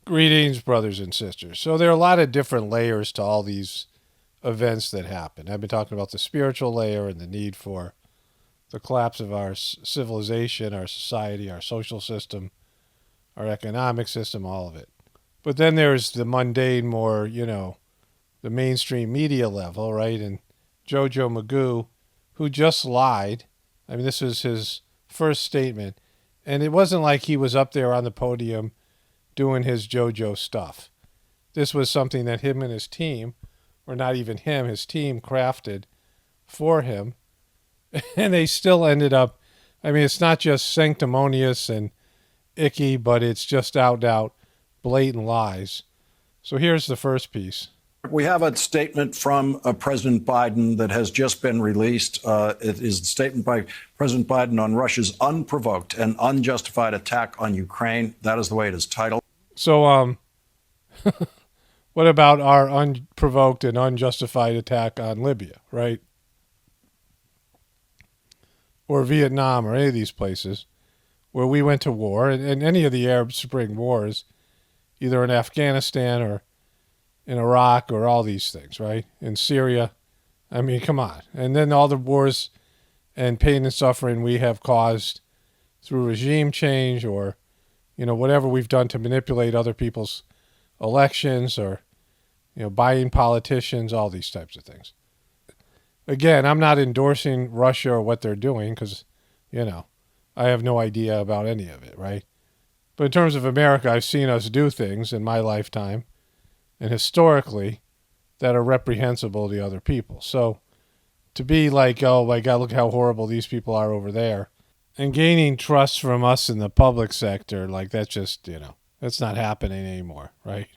Greetings, brothers and sisters. So there are a lot of different layers to all these events that happen. I've been talking about the spiritual layer and the need for the collapse of our civilization, our society, our social system, our economic system, all of it. But then there's the mundane, more, the mainstream media level, right? And JoJo Magoo, who just lied. I mean, this was his first statement. And it wasn't like he was up there on the podium doing his JoJo stuff. This was something that him and his team, or not even him, his team crafted for him. And they still ended up, I mean, it's not just sanctimonious and icky, but it's just out blatant lies. So here's the first piece. We have a statement from President Biden that has just been released. It is a statement by President Biden on Russia's unprovoked and unjustified attack on Ukraine. That is the way it is titled. So, what about our unprovoked and unjustified attack on Libya, right? Or Vietnam or any of these places where we went to war, and any of the Arab Spring wars, either in Afghanistan or in Iraq or all these things, right? In Syria. I mean, come on. And then all the wars and pain and suffering we have caused through regime change or, whatever we've done to manipulate other people's elections or, buying politicians, all these types of things. Again, I'm not endorsing Russia or what they're doing because, I have no idea about any of it, right? But in terms of America, I've seen us do things in my lifetime and historically that are reprehensible to other people. So to be like, oh my God, look how horrible these people are over there, and gaining trust from us in the public sector, like that's just, that's not happening anymore, right?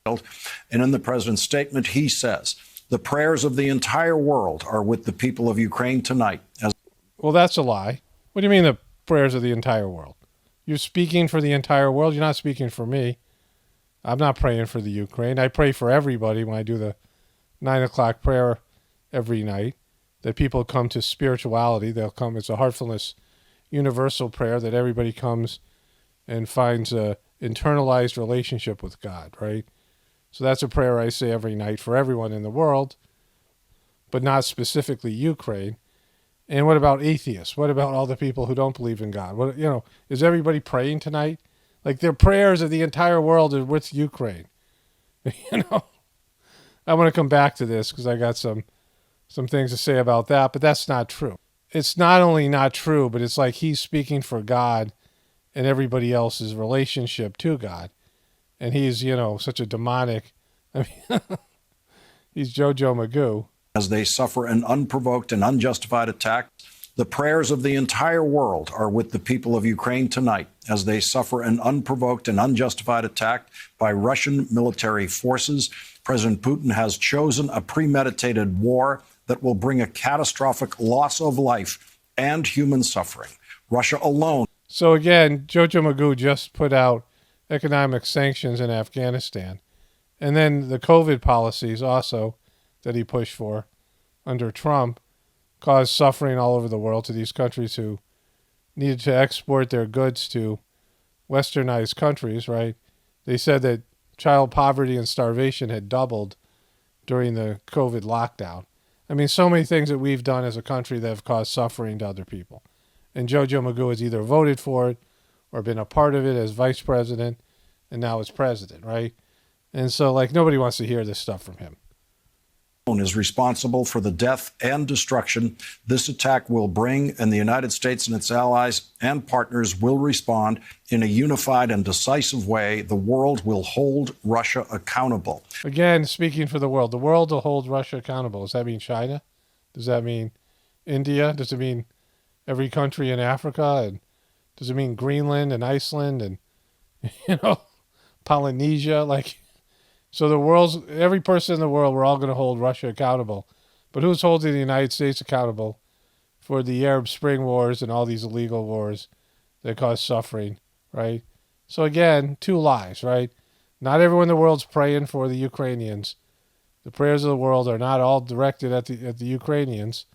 And in the president's statement, he says, the prayers of the entire world are with the people of Ukraine tonight. Well, that's a lie. What do you mean the prayers of the entire world? You're speaking for the entire world? You're not speaking for me. I'm not praying for the Ukraine. I pray for everybody when I do the 9 o'clock prayer every night, that people come to spirituality. They'll come. It's a heartfulness universal prayer that everybody comes and finds a internalized relationship with God, right? So that's a prayer I say every night for everyone in the world, but not specifically Ukraine. And what about atheists? What about all the people who don't believe in God? What, is everybody praying tonight? Like their prayers of the entire world are with Ukraine. I want to come back to this because I got some things to say about that, but that's not true. It's not only not true, but it's like he's speaking for God and everybody else's relationship to God. And he's, such a demonic, he's JoJo Magoo. As they suffer an unprovoked and unjustified attack, the prayers of the entire world are with the people of Ukraine tonight as they suffer an unprovoked and unjustified attack by Russian military forces. President Putin has chosen a premeditated war that will bring a catastrophic loss of life and human suffering. Russia alone. So again, JoJo Magoo just put out economic sanctions in Afghanistan. And then the COVID policies also that he pushed for under Trump caused suffering all over the world to these countries who needed to export their goods to westernized countries, right? They said that child poverty and starvation had doubled during the COVID lockdown. I mean, so many things that we've done as a country that have caused suffering to other people. And JoJo Magoo has either voted for it or been a part of it as vice president and now as president, right? And so, nobody wants to hear this stuff from him. Is responsible for the death and destruction this attack will bring, and the United States and its allies and partners will respond in a unified and decisive way. The world will hold Russia accountable. Again, speaking for the world will hold Russia accountable. Does that mean China? Does that mean India? Does it mean every country in Africa? And does it mean Greenland and Iceland and, Polynesia? So every person in the world, we're all going to hold Russia accountable. But who's holding the United States accountable for the Arab Spring wars and all these illegal wars that cause suffering, right? So again, two lies, right? Not everyone in the world's praying for the Ukrainians. The prayers of the world are not all directed at the Ukrainians.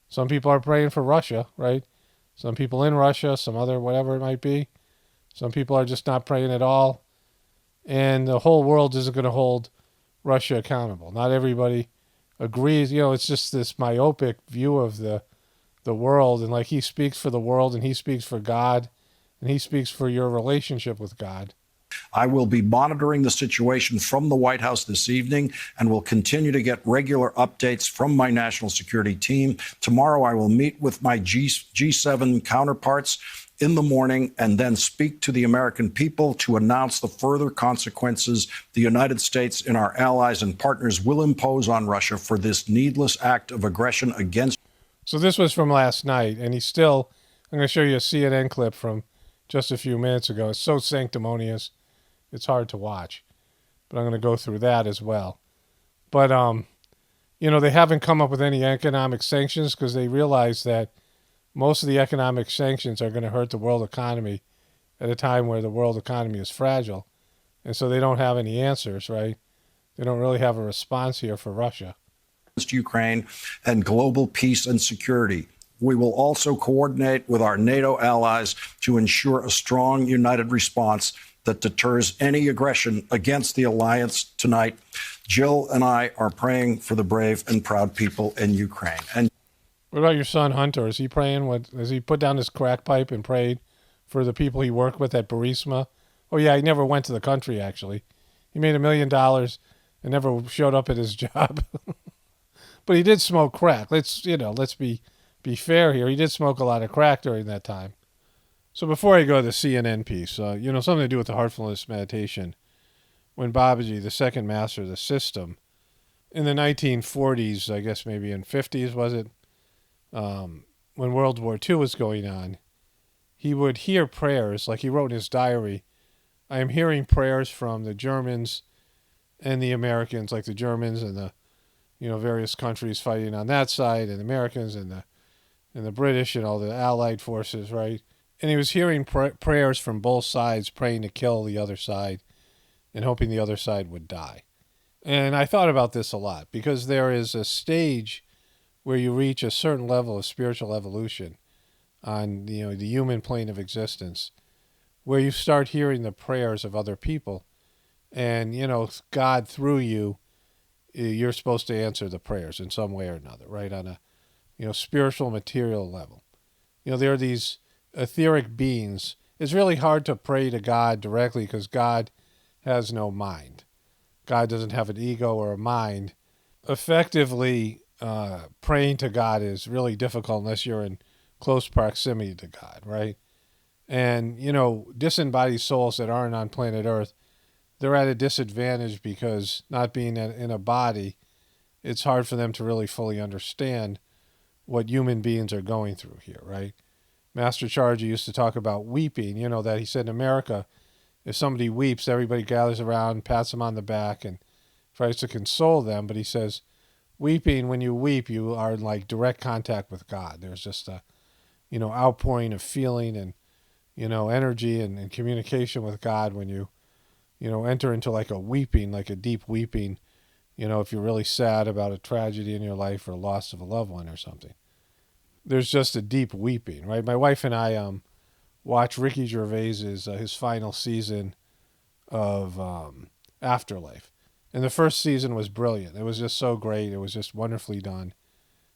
Some people are praying for Russia, right? Some people in Russia, some other whatever it might be. Some people are just not praying at all. and the whole world isn't going to hold Russia accountable. Not everybody agrees. It's just this myopic view of the world, and like he speaks for the world, and he speaks for God, and he speaks for your relationship with God. I will be monitoring the situation from the White House this evening and will continue to get regular updates from my national security team. Tomorrow, I will meet with my G7 counterparts in the morning and then speak to the American people to announce the further consequences the United States and our allies and partners will impose on Russia for this needless act of aggression against. So this was from last night, and I'm going to show you a CNN clip from just a few minutes ago. It's so sanctimonious, it's hard to watch. But I'm going to go through that as well. But, they haven't come up with any economic sanctions because they realize that most of the economic sanctions are going to hurt the world economy at a time where the world economy is fragile. And so they don't have any answers, right? They don't really have a response here for Russia. Ukraine and global peace and security. We will also coordinate with our NATO allies to ensure a strong, united response that deters any aggression against the alliance tonight. Jill and I are praying for the brave and proud people in Ukraine. And what about your son Hunter? Is he praying? Has he put down his crack pipe and prayed for the people he worked with at Burisma? Oh yeah, he never went to the country actually. He made $1 million and never showed up at his job. But he did smoke crack. Let's be fair here. He did smoke a lot of crack during that time. So before I go to the CNN piece, something to do with the heartfulness meditation. When Babaji, the second master of the system, in the 1940s, I guess maybe in 50s, was it? When World War II was going on, he would hear prayers, like he wrote in his diary, I am hearing prayers from the Germans and the Americans, like the Germans and the various countries fighting on that side, and the Americans and the British and all the Allied forces, right? And he was hearing prayers from both sides, praying to kill the other side and hoping the other side would die. And I thought about this a lot because there is a stage where you reach a certain level of spiritual evolution on the human plane of existence, where you start hearing the prayers of other people, and God through you, you're supposed to answer the prayers in some way or another, right? On a spiritual material level. There are these etheric beings. It's really hard to pray to God directly because God has no mind. God doesn't have an ego or a mind. Effectively, praying to God is really difficult unless you're in close proximity to God, right? And, disembodied souls that aren't on planet Earth, they're at a disadvantage because not being in a body, it's hard for them to really fully understand what human beings are going through here, right? Master Charger used to talk about weeping, that he said in America, if somebody weeps, everybody gathers around, pats them on the back, and tries to console them. But he says, weeping, when you weep, you are in like direct contact with God. There's just a, outpouring of feeling and, energy and communication with God when you, enter into like a weeping, like a deep weeping, if you're really sad about a tragedy in your life or loss of a loved one or something. There's just a deep weeping, right? My wife and I watched Ricky Gervais's his final season of Afterlife. And the first season was brilliant. It was just so great. It was just wonderfully done.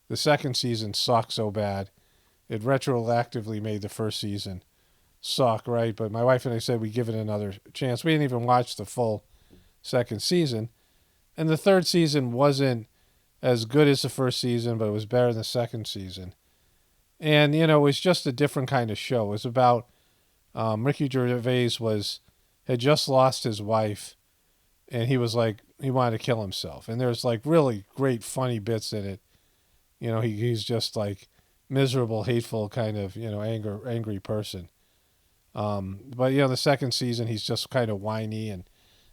The second season sucked so bad. It retroactively made the first season suck, right? But my wife and I said we'd give it another chance. We didn't even watch the full second season. And the third season wasn't as good as the first season, but it was better than the second season. And, it was just a different kind of show. It was about Ricky Gervais had just lost his wife, and he was like, he wanted to kill himself. And there's like really great funny bits in it. He's just like miserable, hateful kind of, angry person. But, the second season, he's just kind of whiny and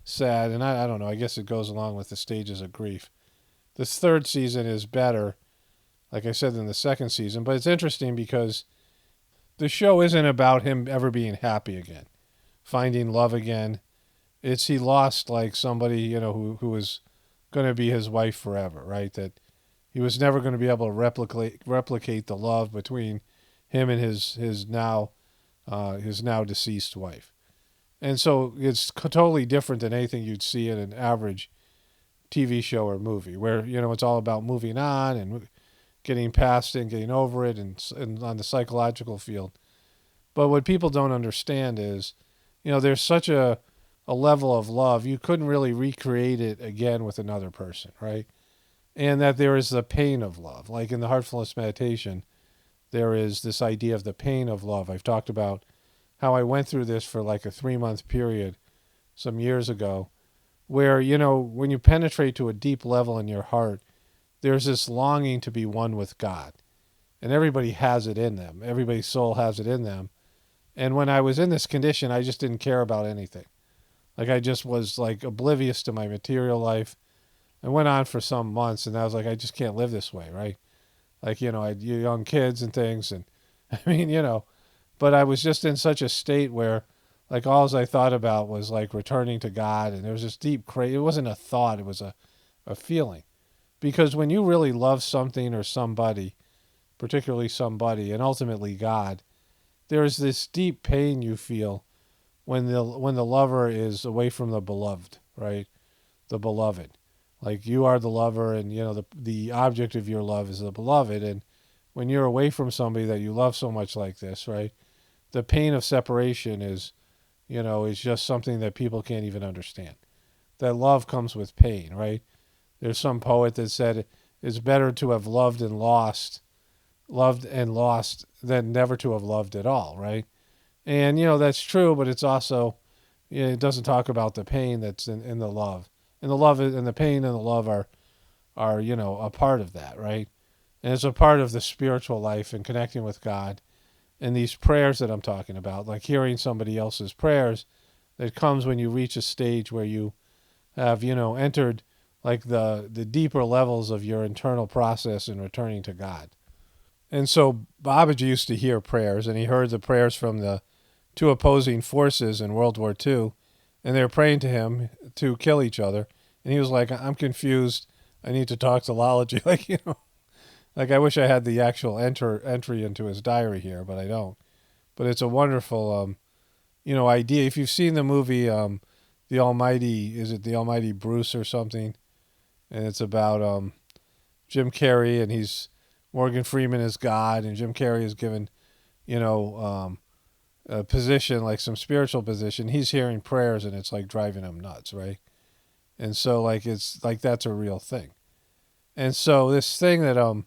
sad. And I don't know, I guess it goes along with the stages of grief. This third season is better, like I said, than the second season. But it's interesting because the show isn't about him ever being happy again, finding love again. It's he lost like somebody, who was going to be his wife forever, right? That he was never going to be able to replicate the love between him and his now deceased wife. And so it's totally different than anything you'd see in an average TV show or movie, where it's all about moving on and getting past it and getting over it, and on the psychological field. But what people don't understand is, there's such a level of love, you couldn't really recreate it again with another person, right? And that there is the pain of love. Like in the Heartfulness Meditation, there is this idea of the pain of love. I've talked about how I went through this for like a 3-month period some years ago, where, when you penetrate to a deep level in your heart, there's this longing to be one with God. And everybody has it in them. Everybody's soul has it in them. And when I was in this condition, I just didn't care about anything. Like I just was like oblivious to my material life. I went on for some months, and I was like, I just can't live this way, right? Like, I had young kids and things, and I mean, but I was just in such a state where like all I thought about was like returning to God, and there was this deep it wasn't a thought, it was a feeling. Because when you really love something or somebody, particularly somebody, and ultimately God, there's this deep pain you feel when the lover is away from the beloved, right? The beloved. Like you are the lover, and the object of your love is the beloved. And when you're away from somebody that you love so much like this, right? The pain of separation is just something that people can't even understand. That love comes with pain, right? There's some poet that said it's better to have loved and lost than never to have loved at all, right? And, that's true, but it's also, it doesn't talk about the pain that's in the love. And the love and the pain and the love are a part of that, right? And it's a part of the spiritual life and connecting with God. And these prayers that I'm talking about, like hearing somebody else's prayers, that comes when you reach a stage where you have, entered like the deeper levels of your internal process in returning to God. And so Babaji used to hear prayers, and he heard the prayers from the 2 opposing forces in World War II, and they were praying to him to kill each other. And he was like, I'm confused. I need to talk to Lology. Like I wish I had the actual entry into his diary here, but I don't. But it's a wonderful, idea. If you've seen the movie, The Almighty, is it The Almighty Bruce or something? And it's about Jim Carrey, and Morgan Freeman is God, and Jim Carrey is given, a position, like some spiritual position. He's hearing prayers, and it's like driving him nuts, right? And so like it's like that's a real thing. And so this thing that JoJo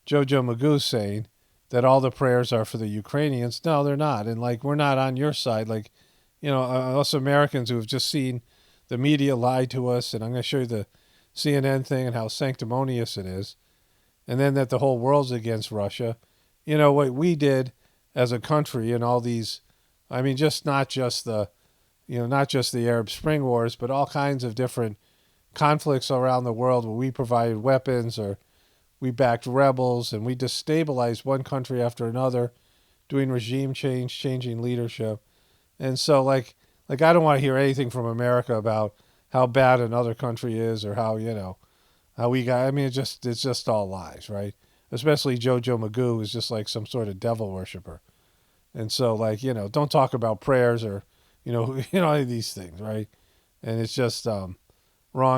Magoo's saying, that all the prayers are for the Ukrainians, no, they're not. And like we're not on your side. Like, us Americans who have just seen the media lie to us, and I'm going to show you the CNN thing and how sanctimonious it is, and then that the whole world's against Russia. What we did as a country and all these, not just the Arab Spring Wars, but all kinds of different conflicts around the world where we provided weapons, or we backed rebels, and we destabilized one country after another, doing regime change, changing leadership. And so like I don't want to hear anything from America about how bad another country is, or how, how we got, it's just all lies, right? Especially JoJo Magoo is just like some sort of devil worshiper. And so like, don't talk about prayers or, any of these things, right? And it's just wrong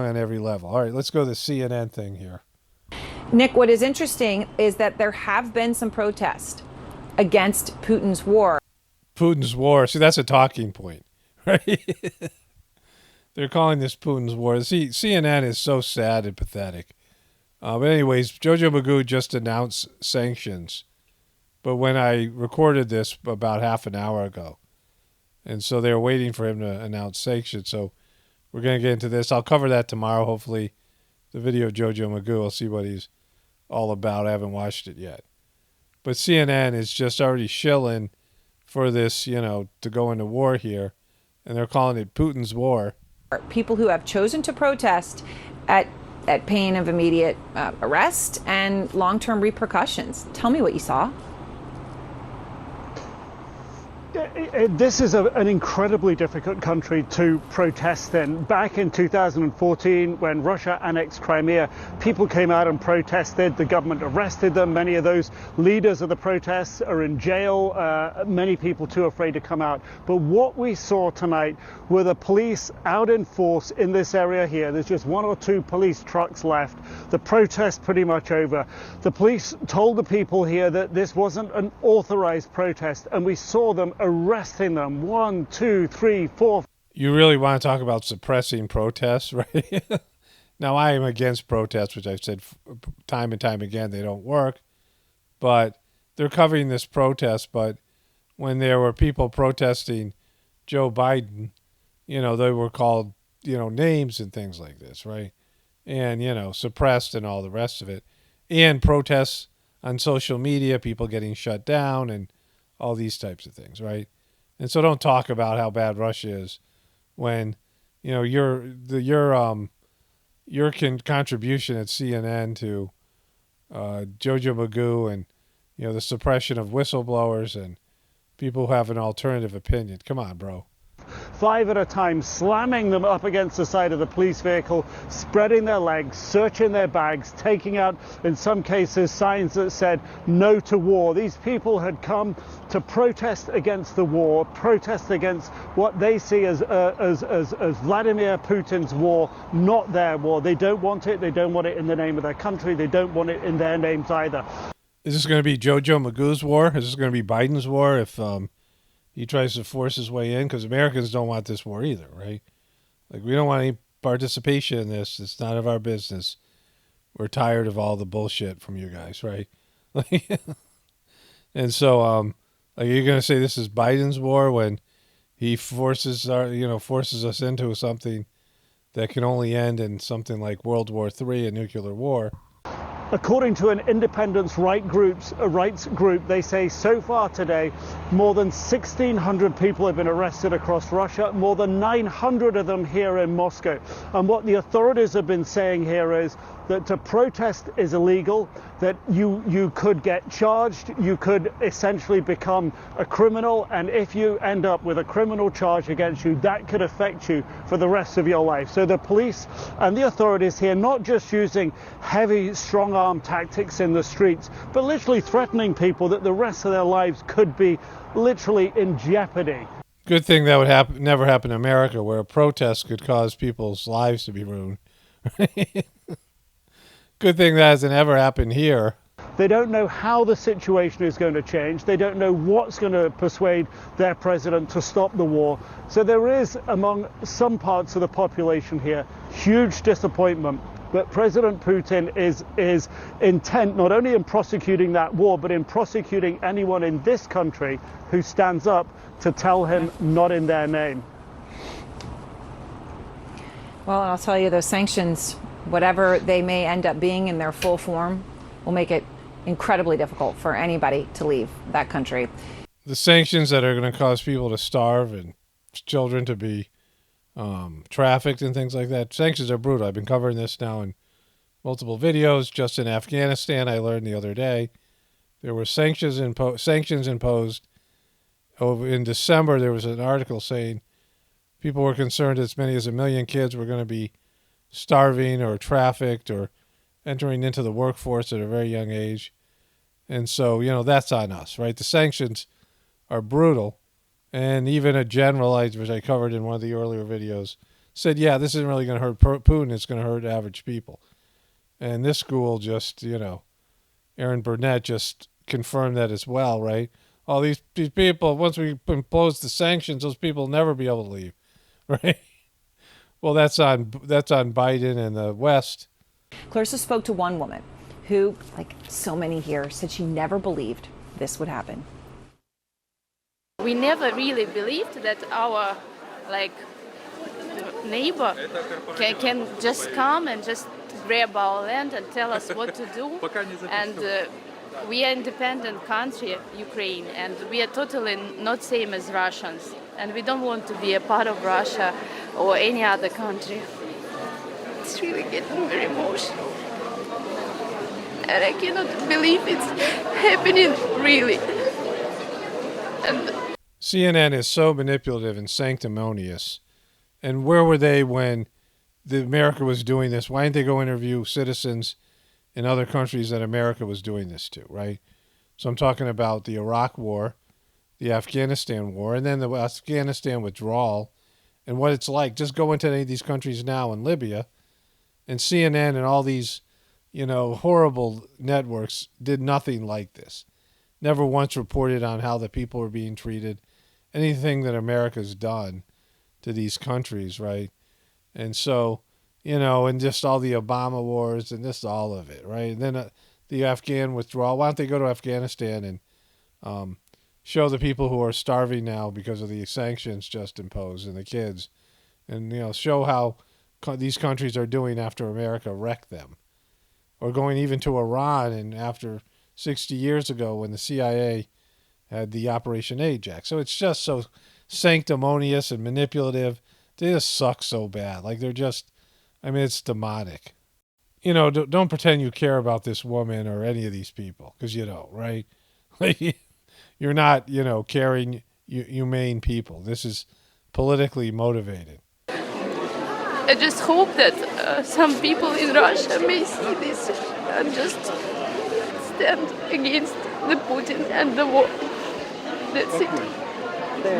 on every level. All right, let's go to the CNN thing here. Nick, what is interesting is that there have been some protests against Putin's war. Putin's war. See, that's a talking point, right? They're calling this Putin's war. See, CNN is so sad and pathetic. But anyways, JoJo Magoo just announced sanctions. But when I recorded this about half an hour ago, and so they were waiting for him to announce sanctions. So we're going to get into this. I'll cover that tomorrow, hopefully. The video of JoJo Magoo, I'll see what he's all about. I haven't watched it yet. But CNN is just already shilling for this, to go into war here. And they're calling it Putin's war. People who have chosen to protest at pain of immediate arrest and long-term repercussions. Tell me what you saw. This is an incredibly difficult country to protest in. Back in 2014, when Russia annexed Crimea, people came out and protested. The government arrested them. Many of those leaders of the protests are in jail. Many people too afraid to come out. But what we saw tonight were the police out in force in this area here. There's just 1 or 2 police trucks left. The protest pretty much over. The police told the people here that this wasn't an authorized protest, and we saw them arresting them. 1, 2, 3, 4. You really want to talk about suppressing protests, right? Now, I am against protests, which I've said time and time again, they don't work. But they're covering this protest. But when there were people protesting Joe Biden, you know, they were called, you know, names and things like this, right? And, you know, suppressed and all the rest of it. And protests on social media, people getting shut down and all these types of things, right? And so don't talk about how bad Russia is when, you know, your contribution at CNN to JoJo Magoo and, you know, the suppression of whistleblowers and people who have an alternative opinion. Come on, bro. 5 at a time, slamming them up against the side of the police vehicle, spreading their legs, searching their bags, taking out, in some cases, signs that said no to war. These people had come to protest against the war, protest against what they see as Vladimir Putin's war, not their war. They don't want it. They don't want it in the name of their country. They don't want it in their names either. Is this going to be JoJo Magoo's war? Is this going to be Biden's war if he tries to force his way in? Because Americans don't want this war either, right? Like, we don't want any participation in this. It's none of our business. We're tired of all the bullshit from you guys, right? And so, like, you're going to say this is Biden's war when he forces us into something that can only end in something like World War III, a nuclear war. According to an independence rights group, they say so far today, more than 1,600 people have been arrested across Russia, more than 900 of them here in Moscow. And what the authorities have been saying here is that to protest is illegal, that you could get charged, you could essentially become a criminal, and if you end up with a criminal charge against you, that could affect you for the rest of your life. So the police and the authorities here, not just using heavy, strong-arm tactics in the streets, but literally threatening people that the rest of their lives could be literally in jeopardy. Good thing that would never happen in America, where a protest could cause people's lives to be ruined. Good thing that hasn't ever happened here. They don't know how the situation is going to change. They don't know what's going to persuade their president to stop the war. So there is, among some parts of the population here, huge disappointment that President Putin is intent not only in prosecuting that war, but in prosecuting anyone in this country who stands up to tell him not in their name. Well, I'll tell you, those sanctions, whatever they may end up being in their full form, will make it incredibly difficult for anybody to leave that country. The sanctions that are going to cause people to starve and children to be trafficked and things like that. Sanctions are brutal. I've been covering this now in multiple videos. Just in Afghanistan, I learned the other day, there were sanctions imposed. In December, there was an article saying people were concerned as many as 1 million kids were going to be starving or trafficked or entering into the workforce at a very young age. And so, you know, that's on us, right? The sanctions are brutal. And even a general, which I covered in one of the earlier videos, said, yeah, this isn't really going to hurt Putin. It's going to hurt average people. And this school just, you know, Aaron Burnett just confirmed that as well, right? All these people, once we impose the sanctions, those people will never be able to leave, right? Well, that's on Biden and the West. Clarissa spoke to one woman who, like so many here, said she never believed this would happen. We never really believed that our neighbor can just come and just grab our land and tell us what to do. And we are an independent country, Ukraine, and we are totally not same as Russians. And we don't want to be a part of Russia or any other country. It's really getting very emotional. And I cannot believe it's happening, really. And CNN is so manipulative and sanctimonious. And where were they when America was doing this? Why didn't they go interview citizens in other countries that America was doing this to, right? So I'm talking about the Iraq War, the Afghanistan War, and then the Afghanistan withdrawal, and what it's like. Just go into any of these countries now in Libya, and CNN and all these, horrible networks did nothing like this. Never once reported on how the people are being treated, anything that America's done to these countries, right? And so, and just all the Obama wars and just all of it, right? And then the Afghan withdrawal. Why don't they go to Afghanistan and show the people who are starving now because of the sanctions just imposed and the kids, and show how these countries are doing after America wrecked them, or going even to Iran and after 60 years ago when the CIA had the Operation Ajax. So it's just so sanctimonious and manipulative. They just suck so bad. Like they're just, it's demonic. Don't pretend you care about this woman or any of these people, because you don't, right? You're not, caring, humane people. This is politically motivated. I just hope that some people in Russia may see this and just stand against the Putin and the war. That's it.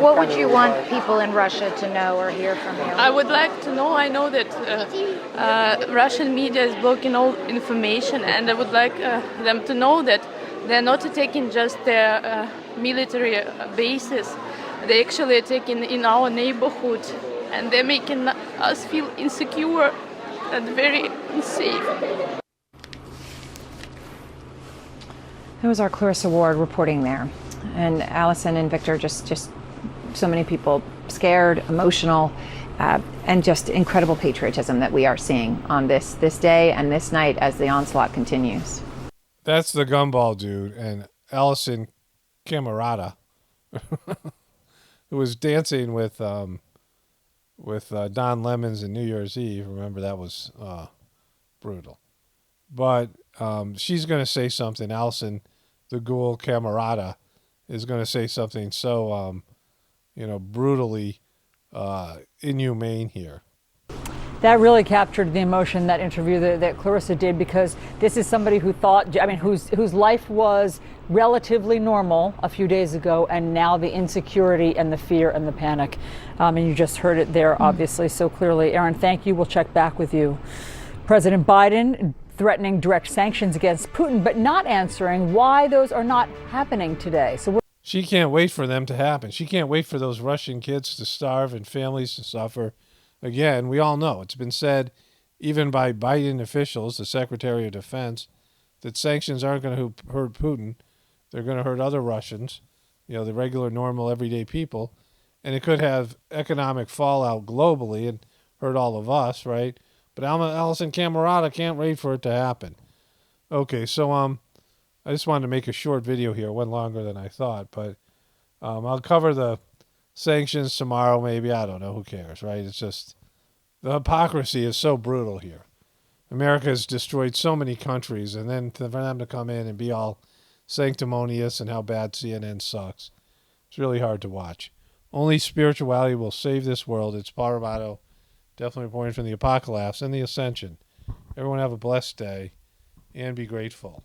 What would you want people in Russia to know or hear from you? I would like to know, I know that Russian media is blocking all information, and I would like them to know that they're not attacking just their military bases. They're actually attacking in our neighborhood, and they're making us feel insecure and very unsafe. It was our Clarissa Ward reporting there. And Allison and Victor, just so many people scared, emotional, and just incredible patriotism that we are seeing on this day and this night as the onslaught continues. That's the gumball dude, and Allison Camerata, who was dancing with Don Lemons in New Year's Eve. Remember, that was brutal. But she's going to say something. Allison, the ghoul Camerata, is going to say something so, brutally inhumane here. That really captured the emotion, that interview that Clarissa did, because this is somebody who thought, whose life was relatively normal a few days ago, and now the insecurity and the fear and the panic. And you just heard it there, obviously, so clearly. Aaron, thank you. We'll check back with you. President Biden threatening direct sanctions against Putin, but not answering why those are not happening today. So she can't wait for them to happen. She can't wait for those Russian kids to starve and families to suffer. Again, we all know, it's been said even by Biden officials, the Secretary of Defense, that sanctions aren't going to hurt Putin. They're going to hurt other Russians, the regular, normal, everyday people. And it could have economic fallout globally and hurt all of us, right? But Allison Camerata can't wait for it to happen. Okay, so I just wanted to make a short video here. It went longer than I thought, but I'll cover the sanctions tomorrow, maybe. I don't know. Who cares, right? It's just the hypocrisy is so brutal here. America has destroyed so many countries, and then for them to come in and be all sanctimonious and how bad CNN sucks, it's really hard to watch. Only spirituality will save this world. It's Paul Romano, definitely reporting from the Apocalypse and the Ascension. Everyone have a blessed day and be grateful.